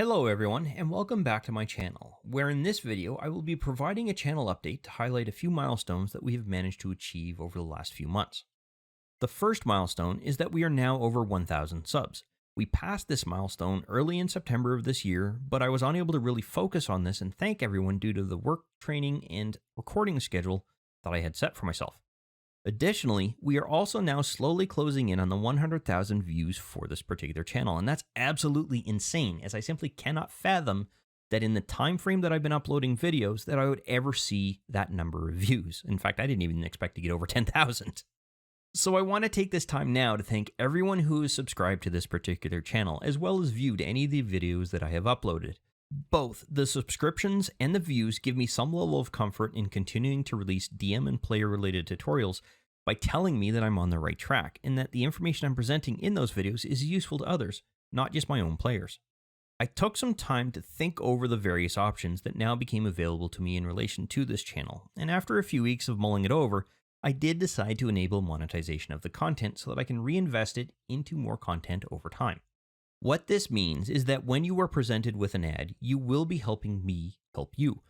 Hello everyone, and welcome back to my channel, where in this video I will be providing a channel update to highlight a few milestones that we have managed to achieve over the last few months. The first milestone is that we are now over 1,000 subs. We passed this milestone early in September of this year, but I was unable to really focus on this and thank everyone due to the work, training, and recording schedule that I had set for myself. Additionally, we are also now slowly closing in on the 100,000 views for this particular channel, and that's absolutely insane, as I simply cannot fathom that in the time frame that I've been uploading videos that I would ever see that number of views. In fact, I didn't even expect to get over 10,000. So I want to take this time now to thank everyone who is subscribed to this particular channel, as well as viewed any of the videos that I have uploaded. Both the subscriptions and the views give me some level of comfort in continuing to release DM and player-related tutorials by telling me that I'm on the right track, and that the information I'm presenting in those videos is useful to others, not just my own players. I took some time to think over the various options that now became available to me in relation to this channel, and after a few weeks of mulling it over, I did decide to enable monetization of the content so that I can reinvest it into more content over time. What this means is that when you are presented with an ad, you will be helping me help you.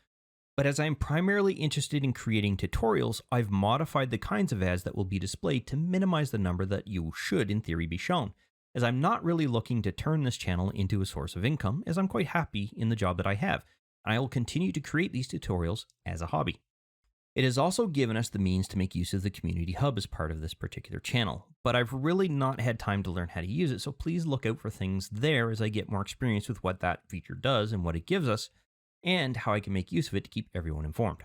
But as I'm primarily interested in creating tutorials, I've modified the kinds of ads that will be displayed to minimize the number that you should in theory be shown, as I'm not really looking to turn this channel into a source of income, as I'm quite happy in the job that I have, and I will continue to create these tutorials as a hobby. It has also given us the means to make use of the community hub as part of this particular channel, but I've really not had time to learn how to use it, so please look out for things there as I get more experience with what that feature does and what it gives us, and how I can make use of it to keep everyone informed.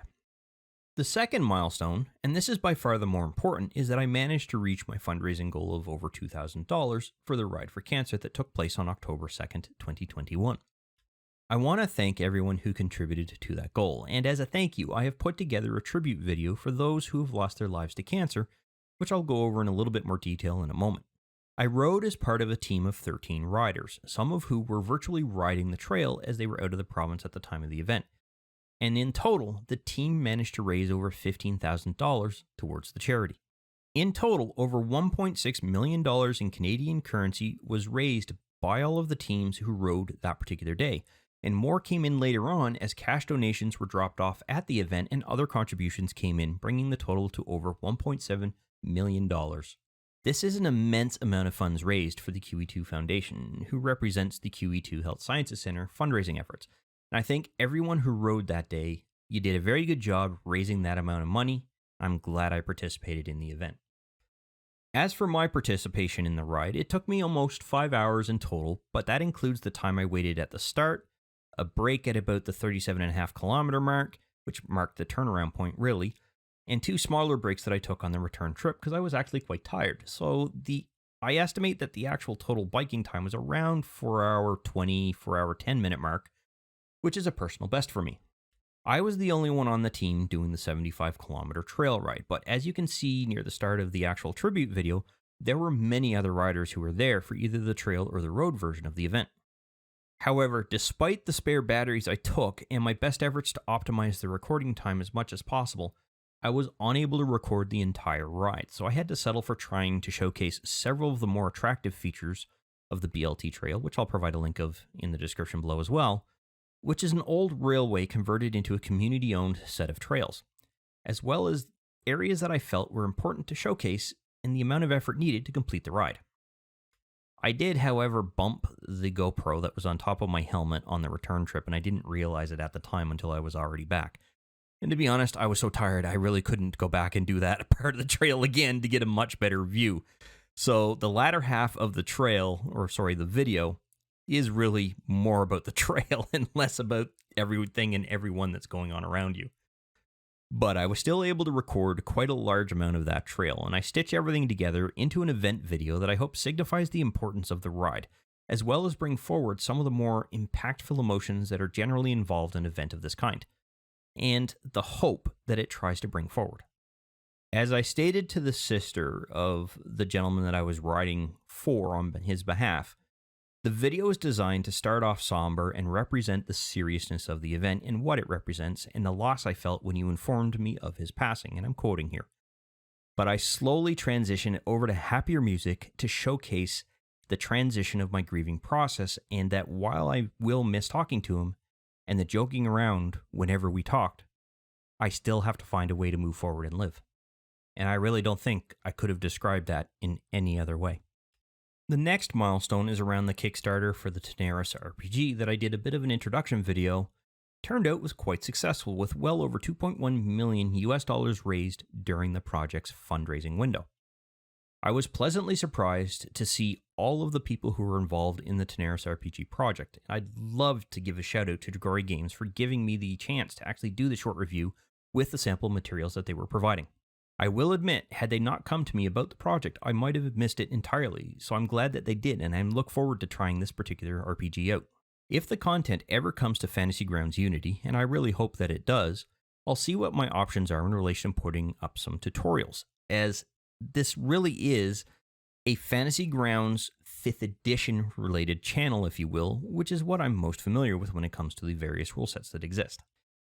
The second milestone, and this is by far the more important, is that I managed to reach my fundraising goal of over $2,000 for the Ride for Cancer that took place on October 2nd, 2021. I want to thank everyone who contributed to that goal, and as a thank you, I have put together a tribute video for those who have lost their lives to cancer, which I'll go over in a little bit more detail in a moment. I rode as part of a team of 13 riders, some of who were virtually riding the trail as they were out of the province at the time of the event. And in total, the team managed to raise over $15,000 towards the charity. In total, over $1.6 million in Canadian currency was raised by all of the teams who rode that particular day, and more came in later on as cash donations were dropped off at the event and other contributions came in, bringing the total to over $1.7 million. This is an immense amount of funds raised for the QE2 Foundation, who represents the QE2 Health Sciences Center fundraising efforts. And I think everyone who rode that day, you did a very good job raising that amount of money. I'm glad I participated in the event. As for my participation in the ride, it took me almost 5 hours in total, but that includes the time I waited at the start, a break at about the 37.5 kilometer mark, which marked the turnaround point really, and 2 smaller breaks that I took on the return trip because I was actually quite tired. So I estimate that the actual total biking time was around 4-hour 20, 4-hour 10 minute mark, which is a personal best for me. I was the only one on the team doing the 75 kilometer trail ride, but as you can see near the start of the actual tribute video, there were many other riders who were there for either the trail or the road version of the event. However, despite the spare batteries I took and my best efforts to optimize the recording time as much as possible, I was unable to record the entire ride, so I had to settle for trying to showcase several of the more attractive features of the BLT trail, which I'll provide a link of in the description below as well, which is an old railway converted into a community-owned set of trails, as well as areas that I felt were important to showcase and the amount of effort needed to complete the ride. I did, however, bump the GoPro that was on top of my helmet on the return trip, and I didn't realize it at the time until I was already back. And to be honest, I was so tired I really couldn't go back and do that part of the trail again to get a much better view. So the latter half of the the video, is really more about the trail and less about everything and everyone that's going on around you. But I was still able to record quite a large amount of that trail, and I stitch everything together into an event video that I hope signifies the importance of the ride, as well as bring forward some of the more impactful emotions that are generally involved in an event of this kind, and the hope that it tries to bring forward. As I stated to the sister of the gentleman that I was riding for on his behalf, the video is designed to start off somber and represent the seriousness of the event and what it represents and the loss I felt when you informed me of his passing, and I'm quoting here. But I slowly transition it over to happier music to showcase the transition of my grieving process, and that while I will miss talking to him and the joking around whenever we talked, I still have to find a way to move forward and live. And I really don't think I could have described that in any other way. The next milestone is around the Kickstarter for the Tanares RPG that I did a bit of an introduction video. Turned out was quite successful, with well over 2.1 million US dollars raised during the project's fundraising window. I was pleasantly surprised to see all of the people who were involved in the Tanares RPG project. I'd love to give a shout out to Dragori Games for giving me the chance to actually do the short review with the sample materials that they were providing. I will admit, had they not come to me about the project, I might have missed it entirely, so I'm glad that they did, and I look forward to trying this particular RPG out. If the content ever comes to Fantasy Grounds Unity, and I really hope that it does, I'll see what my options are in relation to putting up some tutorials, as this really is a Fantasy Grounds 5th edition related channel, if you will, which is what I'm most familiar with when it comes to the various rule sets that exist.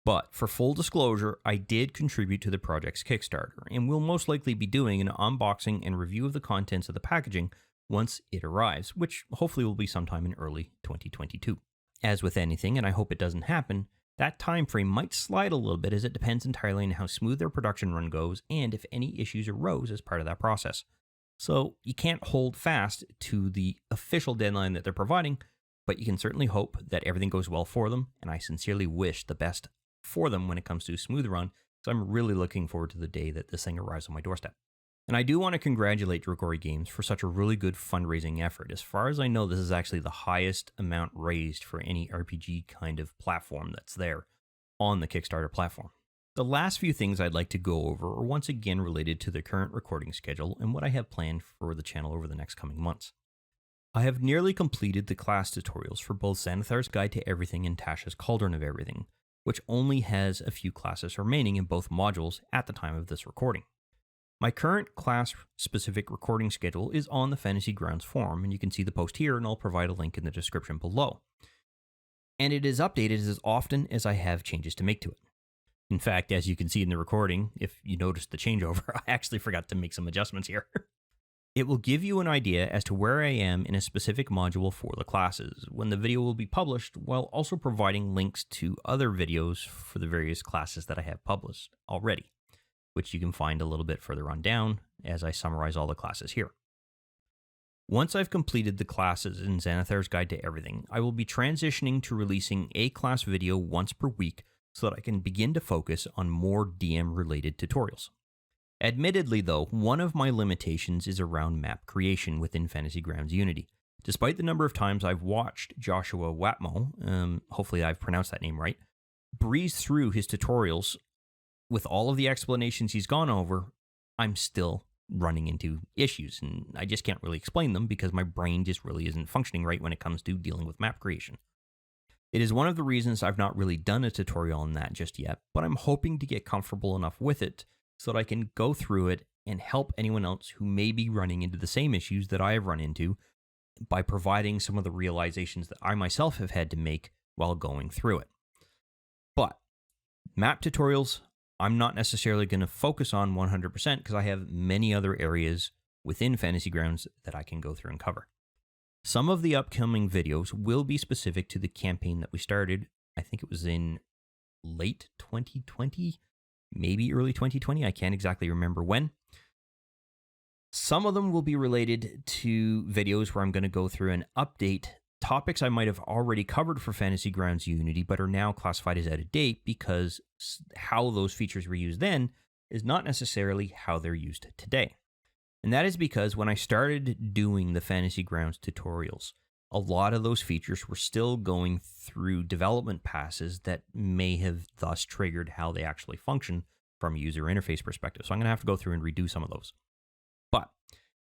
But for full disclosure, I did contribute to the project's Kickstarter, and will most likely be doing an unboxing and review of the contents of the packaging once it arrives, which hopefully will be sometime in early 2022. As with anything, and I hope it doesn't happen, that time frame might slide a little bit, as it depends entirely on how smooth their production run goes and if any issues arose as part of that process. So you can't hold fast to the official deadline that they're providing, but you can certainly hope that everything goes well for them, and I sincerely wish the best for them when it comes to a smooth run, so I'm really looking forward to the day that this thing arrives on my doorstep. And I do want to congratulate Dragori Games for such a really good fundraising effort. As far as I know, this is actually the highest amount raised for any RPG kind of platform that's there on the Kickstarter platform. The last few things I'd like to go over are once again related to the current recording schedule and what I have planned for the channel over the next coming months. I have nearly completed the class tutorials for both Xanathar's Guide to Everything and Tasha's Cauldron of Everything, which only has a few classes remaining in both modules at the time of this recording. My current class-specific recording schedule is on the Fantasy Grounds forum, and you can see the post here, and I'll provide a link in the description below. And it is updated as often as I have changes to make to it. In fact, as you can see in the recording, if you noticed the changeover, I actually forgot to make some adjustments here. It will give you an idea as to where I am in a specific module for the classes when the video will be published, while also providing links to other videos for the various classes that I have published already, which you can find a little bit further on down as I summarize all the classes here. Once I've completed the classes in Xanathar's Guide to Everything, I will be transitioning to releasing a class video once per week so that I can begin to focus on more DM-related tutorials. Admittedly, though, one of my limitations is around map creation within Fantasy Grounds Unity. Despite the number of times I've watched Joshua Watmo, hopefully I've pronounced that name right, breeze through his tutorials with all of the explanations he's gone over, I'm still running into issues, and I just can't really explain them because my brain just really isn't functioning right when it comes to dealing with map creation. It is one of the reasons I've not really done a tutorial on that just yet, but I'm hoping to get comfortable enough with it so that I can go through it and help anyone else who may be running into the same issues that I have run into by providing some of the realizations that I myself have had to make while going through it. But map tutorials, I'm not necessarily going to focus on 100% because I have many other areas within Fantasy Grounds that I can go through and cover. Some of the upcoming videos will be specific to the campaign that we started. I think it was in late 2020, maybe early 2020. I can't exactly remember when. Some of them will be related to videos where I'm going to go through and update topics I might have already covered for Fantasy Grounds Unity, but are now classified as out of date because how those features were used then is not necessarily how they're used today. And that is because when I started doing the Fantasy Grounds tutorials, a lot of those features were still going through development passes that may have thus triggered how they actually function from a user interface perspective. So I'm going to have to go through and redo some of those. But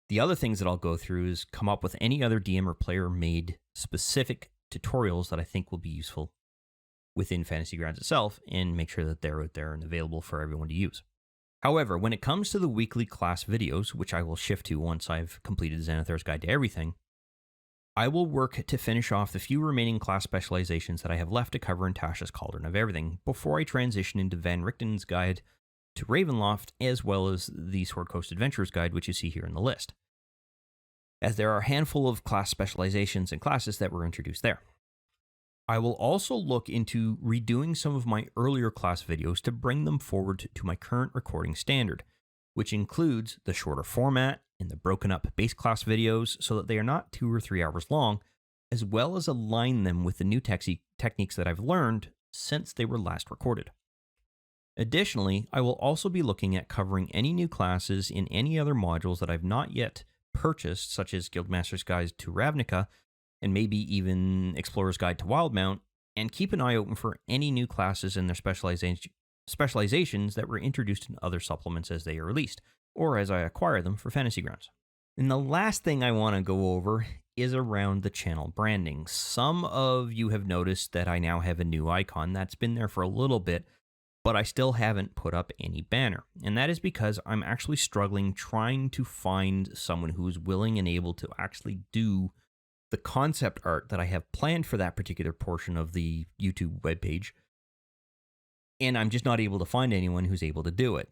the other things that I'll go through is come up with any other DM or player made specific tutorials that I think will be useful within Fantasy Grounds itself and make sure that they're out there and available for everyone to use. However, when it comes to the weekly class videos, which I will shift to once I've completed Xanathar's Guide to Everything, I will work to finish off the few remaining class specializations that I have left to cover in Tasha's Cauldron of Everything before I transition into Van Richten's Guide to Ravenloft, as well as the Sword Coast Adventurer's Guide, which you see here in the list. as there are a handful of class specializations and classes that were introduced there. I will also look into redoing some of my earlier class videos to bring them forward to my current recording standard, which includes the shorter format and the broken up base class videos so that they are not 2 or 3 hours long, as well as align them with the new techniques that I've learned since they were last recorded. Additionally, I will also be looking at covering any new classes in any other modules that I've not yet purchased, such as Guildmaster's Guide to Ravnica, and maybe even Explorer's Guide to Wildmount, and keep an eye open for any new classes and their specializations that were introduced in other supplements as they are released, or as I acquire them for Fantasy Grounds. And the last thing I want to go over is around the channel branding. Some of you have noticed that I now have a new icon that's been there for a little bit, but I still haven't put up any banner. And that is because I'm actually struggling trying to find someone who is willing and able to actually do the concept art that I have planned for that particular portion of the YouTube webpage. And I'm just not able to find anyone who's able to do it.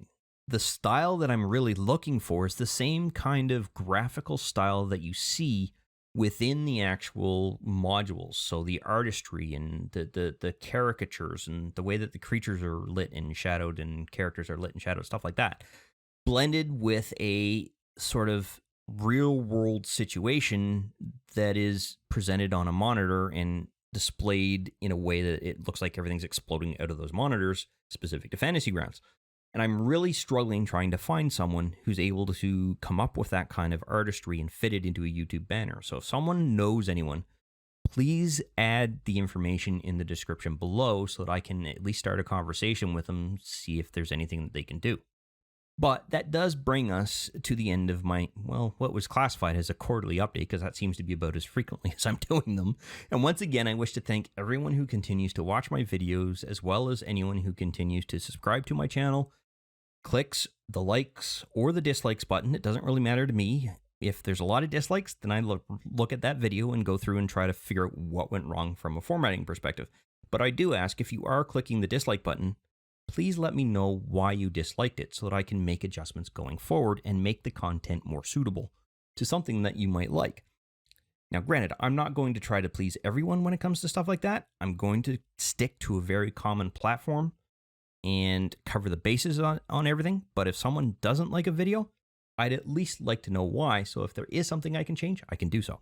The style that I'm really looking for is the same kind of graphical style that you see within the actual modules. So the artistry and the caricatures and the way that the creatures are lit and shadowed and characters are lit and shadowed, stuff like that, blended with a sort of real world situation that is presented on a monitor and displayed in a way that it looks like everything's exploding out of those monitors, specific to Fantasy Grounds. And I'm really struggling trying to find someone who's able to come up with that kind of artistry and fit it into a YouTube banner. So if someone knows anyone, please add the information in the description below so that I can at least start a conversation with them, see if there's anything that they can do. But that does bring us to the end of my, well, what was classified as a quarterly update, because that seems to be about as frequently as I'm doing them. And once again, I wish to thank everyone who continues to watch my videos, as well as anyone who continues to subscribe to my channel, clicks the likes or the dislikes button. It doesn't really matter to me. If there's a lot of dislikes, then I look at that video and go through and try to figure out what went wrong from a formatting perspective. But I do ask, if you are clicking the dislike button, please let me know why you disliked it so that I can make adjustments going forward and make the content more suitable to something that you might like. Now, granted, I'm not going to try to please everyone when it comes to stuff like that. I'm going to stick to a very common platform and cover the bases on everything. But if someone doesn't like a video, I'd at least like to know why. So if there is something I can change, I can do so.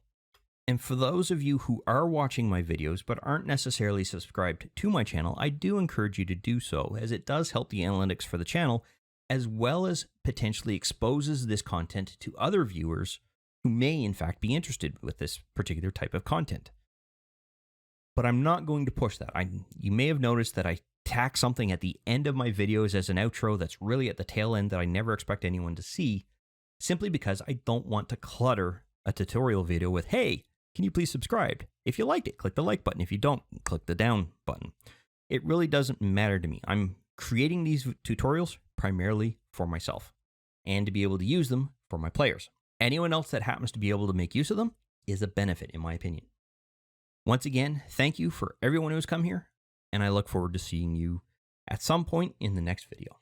And for those of you who are watching my videos but aren't necessarily subscribed to my channel, I do encourage you to do so, as it does help the analytics for the channel, as well as potentially exposes this content to other viewers who may in fact be interested with this particular type of content. But I'm not going to push that. You may have noticed that I tack something at the end of my videos as an outro that's really at the tail end that I never expect anyone to see, simply because I don't want to clutter a tutorial video with, hey, can you please subscribe? If you liked it, click the like button. If you don't, click the down button. It really doesn't matter to me. I'm creating these tutorials primarily for myself and to be able to use them for my players. Anyone else that happens to be able to make use of them is a benefit, in my opinion. Once again, thank you for everyone who's come here, and I look forward to seeing you at some point in the next video.